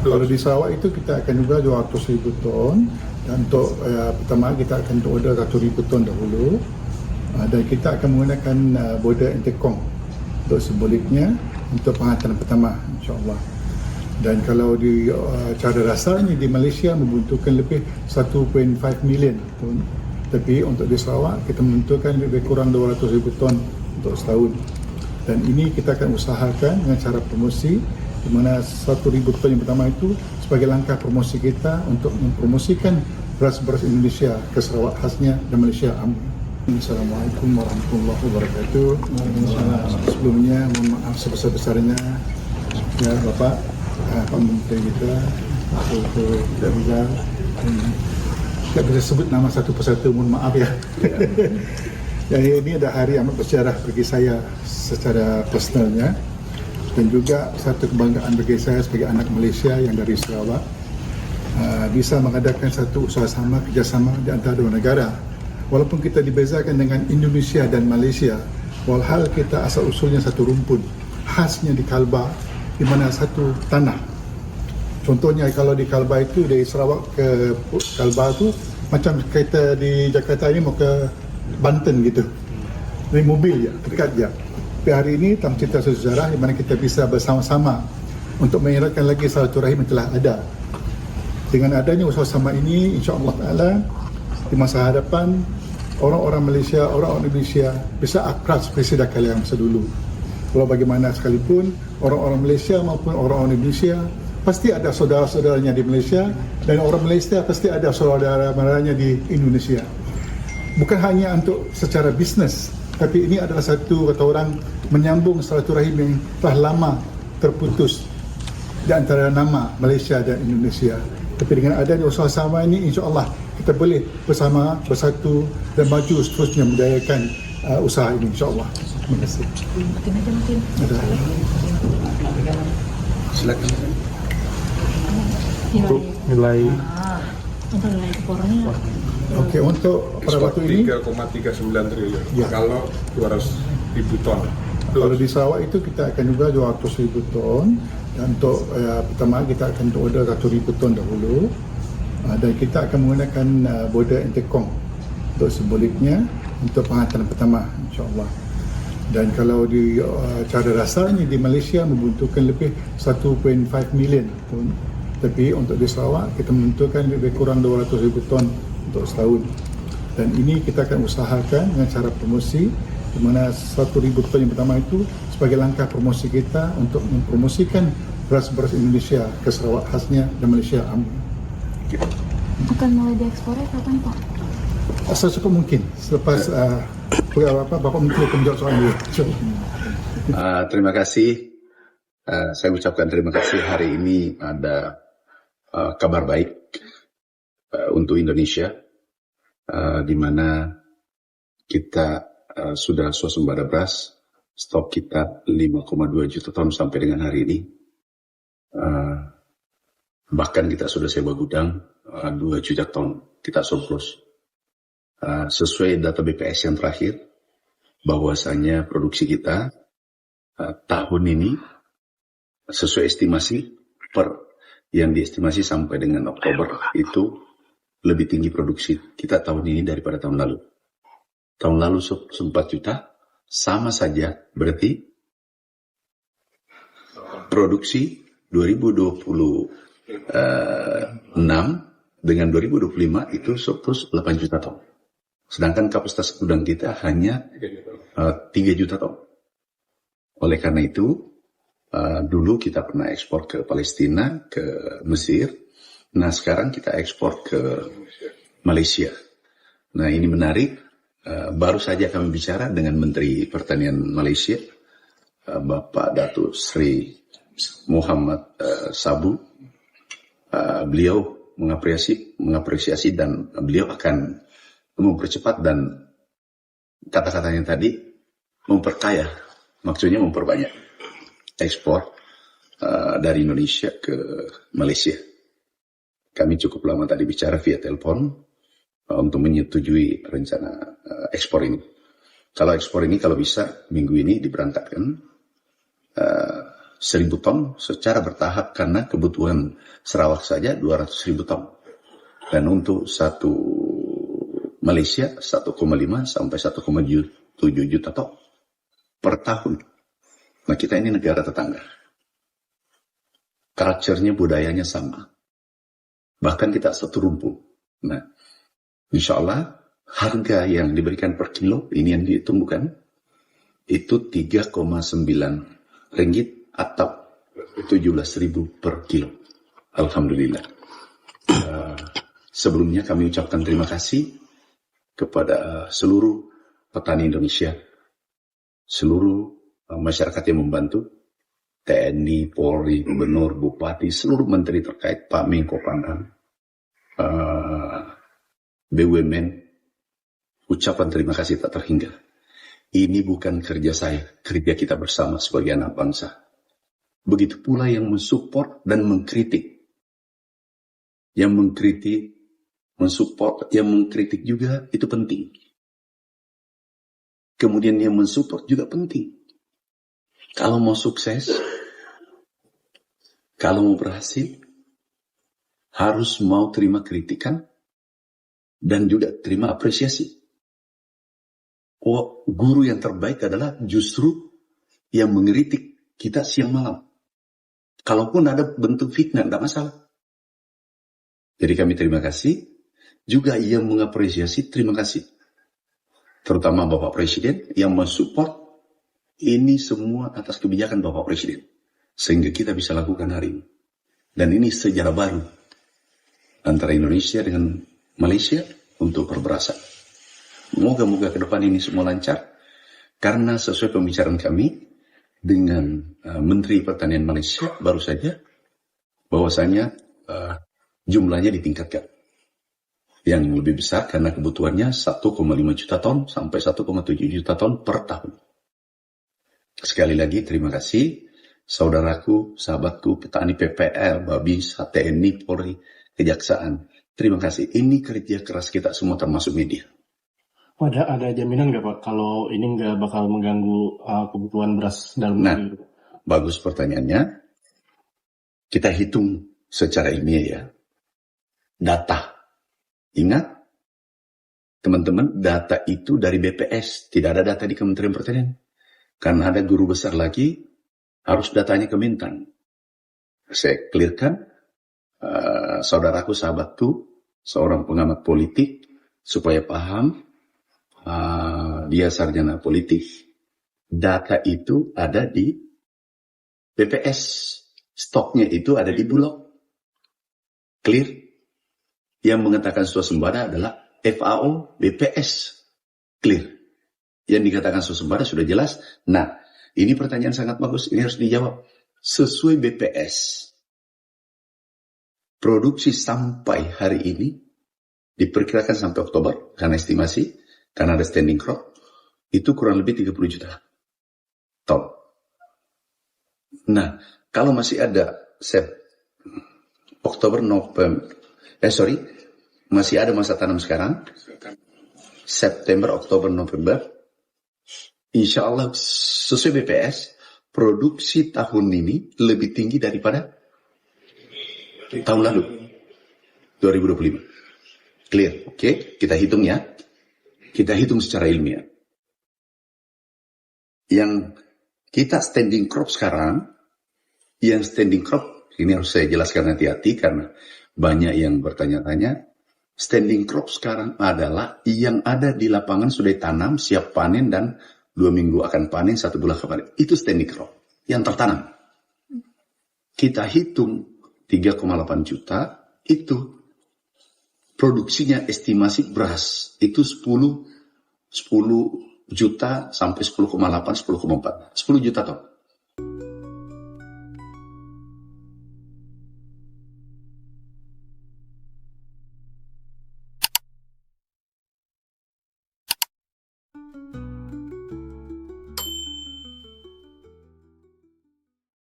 Kalau di Sarawak itu kita akan juga 200,000 ton, dan untuk pertama kita akan order 1,000 ton dahulu, dan kita akan menggunakan border intercom untuk simboliknya untuk penghantaran pertama, insyaAllah. Dan kalau di cara dasarnya di Malaysia membutuhkan lebih 1.5 million ton, tapi untuk di Sarawak kita membutuhkan lebih kurang 200,000 ton untuk setahun. Dan ini kita akan usahakan dengan cara promosi, di mana 1,000 ton yang pertama itu sebagai langkah promosi kita untuk mempromosikan beras-beras Indonesia ke Sarawak khasnya dan Malaysia. Amin. Assalamualaikum warahmatullahi wabarakatuh. Sebelumnya mohon maaf sebesar-besarnya ya Bapak, Pak Menteri kita, Dr. Rizal. Tidak bisa sebut nama satu persatu, mohon maaf ya. Ya, ini adalah hari amat bersejarah bagi saya secara personalnya, dan juga satu kebanggaan bagi saya sebagai anak Malaysia yang dari Sarawak, bisa mengadakan satu usaha sama, kerjasama di antara dua negara. Walaupun kita dibezakan dengan Indonesia dan Malaysia, walhal kita asal usulnya satu rumpun, khasnya di Kalbar, di mana satu tanah. Contohnya kalau di Kalbar itu, dari Sarawak ke Kalbar itu macam kereta di Jakarta ini mau ke Banten gitu, dari mobil ya, dekat je. Tapi hari ini dalam cerita sejarah di mana kita bisa bersama-sama untuk mengeratkan lagi silaturahim yang telah ada. Dengan adanya usaha sama ini, insya-Allah Taala di masa hadapan orang-orang Malaysia, orang-orang Indonesia bisa akrab seperti sedia kala yang masa dulu. Walau bagaimana sekalipun, orang-orang Malaysia maupun orang-orang Indonesia pasti ada saudara-saudaranya di Malaysia, dan orang Malaysia pasti ada saudara-saudaranya di Indonesia. Bukan hanya untuk secara bisnes, tapi ini adalah satu, kata orang, menyambung silaturahim yang telah lama terputus di antara nama Malaysia dan Indonesia. Tapi dengan adanya usaha sama ini, insya-Allah kita boleh bersama, bersatu dan maju seterusnya menjayakan usaha ini, insya-Allah. Terima kasih. Mungkin. Silakan. Untuk nilai Untuk nilai ekornya. Okey, untuk pada waktu ini 3,39 triliun. Ya. Kalau 200,000 ton. kalau di Sarawak itu kita akan juga 200,000 ton, dan untuk pertama kita akan order 1,000 ton dahulu, dan kita akan menggunakan border intercom untuk simboliknya untuk penghantaran pertama, insyaAllah. Dan kalau di cara dasarnya di Malaysia membutuhkan lebih 1.5 million ton, tapi untuk di Sarawak kita membutuhkan lebih kurang 200,000 ton untuk setahun. Dan ini kita akan usahakan dengan cara promosi, di mana 1,000 ton yang pertama itu sebagai langkah promosi kita untuk mempromosikan beras-beras Indonesia ke Sarawak khasnya dan Malaysia. Amin. Akan mulai diekspornya kapan, Pak? Secepat mungkin selepas Bapak Menteri akan menjawab soal ini. Terima kasih. Saya ucapkan terima kasih. Hari ini ada kabar baik untuk Indonesia, di mana kita sudah swasembada beras, stok kita 5,2 juta ton sampai dengan hari ini. Bahkan kita sudah sewa gudang 2 juta ton, kita surplus. Sesuai data BPS yang terakhir, bahwasanya produksi kita tahun ini sesuai estimasi yang diestimasi sampai dengan Oktober itu lebih tinggi produksi kita tahun ini daripada tahun lalu. Tahun lalu 4 juta, sama saja berarti produksi 2026 dengan 2025 itu surplus 8 juta ton. Sedangkan kapasitas gudang kita hanya 3 juta ton. Oleh karena itu, dulu kita pernah ekspor ke Palestina, ke Mesir. Nah, sekarang kita ekspor ke Malaysia. Nah, ini menarik. Baru saja kami bicara dengan Menteri Pertanian Malaysia, Bapak Datuk Sri Muhammad Sabu. Beliau mengapresiasi dan beliau akan mempercepat dan kata-katanya tadi memperkaya, maksudnya memperbanyak ekspor dari Indonesia ke Malaysia. Kami cukup lama tadi bicara via telepon untuk menyetujui rencana ekspor ini. Kalau ekspor ini kalau bisa minggu ini diberangkatkan, 1.000 ton secara bertahap karena kebutuhan Sarawak saja 200.000 ton. Dan untuk satu Malaysia 1,5 sampai 1,7 juta ton per tahun. Nah, kita ini negara tetangga. Culture-nya, budayanya sama. Bahkan kita satu rumpun. Nah, insya Allah harga yang diberikan per kilo, ini yang dihitung bukan, itu 3,9 ringgit atau 17.000 per kilo. Alhamdulillah. Sebelumnya kami ucapkan terima kasih kepada seluruh petani Indonesia, seluruh masyarakat yang membantu, TNI, Polri, Gubernur, Bupati, seluruh menteri terkait, Pak Menko Pangdam, BUMN, ucapan terima kasih tak terhingga. Ini bukan kerja saya, kerja kita bersama sebagai anak bangsa. Begitu pula yang mensupport dan mengkritik. Yang mengkritik, mensupport, yang mengkritik juga itu penting. Kemudian yang mensupport juga penting. Kalau mau sukses, kalau mau berhasil, harus mau terima kritikan dan juga terima apresiasi. Oh, guru yang terbaik adalah justru yang mengkritik kita siang malam. Kalaupun ada bentuk fitnah, tidak masalah. Jadi kami terima kasih. Juga yang mengapresiasi, terima kasih. Terutama Bapak Presiden yang mensupport ini semua atas kebijakan Bapak Presiden. Sehingga kita bisa lakukan hari ini. Dan ini sejarah baru antara Indonesia dengan Malaysia untuk perberasan. Moga-moga ke depan ini semua lancar. Karena sesuai pembicaraan kami dengan Menteri Pertanian Malaysia baru saja, bahwasanya jumlahnya ditingkatkan. Yang lebih besar karena kebutuhannya 1,5 juta ton sampai 1,7 juta ton per tahun. Sekali lagi terima kasih saudaraku, sahabatku, petani PPL, Babis, TNI, Polri, Kejaksaan. Terima kasih. Ini kerja keras kita semua termasuk media. Ada jaminan nggak Pak kalau ini nggak bakal mengganggu kebutuhan beras dalam negeri? Nah, bagus pertanyaannya. Kita hitung secara ilmiah ya. Data. Ingat, teman-teman, data itu dari BPS, tidak ada data di Kementerian Pertanian. Karena ada guru besar lagi, harus datanya ke Bintang. Saya clearkan, saudaraku, sahabatku, seorang pengamat politik, supaya paham, dia sarjana politik. Data itu ada di BPS, stoknya itu ada di Bulog. Clear? Yang mengatakan swasembada adalah FAO, BPS. Clear. Yang dikatakan swasembada sudah jelas. Nah, ini pertanyaan sangat bagus. Ini harus dijawab. Sesuai BPS, produksi sampai hari ini diperkirakan sampai Oktober, karena estimasi, karena ada standing crop, itu kurang lebih 30 juta ton. Nah, kalau masih ada Oktober, November, masih ada masa tanam sekarang, September, Oktober, November, insya Allah sesuai BPS, produksi tahun ini lebih tinggi daripada tahun lalu, 2025. Clear, oke? Kita hitung ya. Kita hitung secara ilmiah. Yang kita standing crop sekarang, yang standing crop, ini harus saya jelaskan hati-hati karena banyak yang bertanya-tanya. Standing crop sekarang adalah yang ada di lapangan sudah ditanam, siap panen, dan 2 minggu akan panen, 1 bulan kemarin. Itu standing crop yang tertanam. Kita hitung 3,8 juta, itu produksinya estimasi beras. Itu 10 juta sampai 10,8, 10,4. 10 juta ton.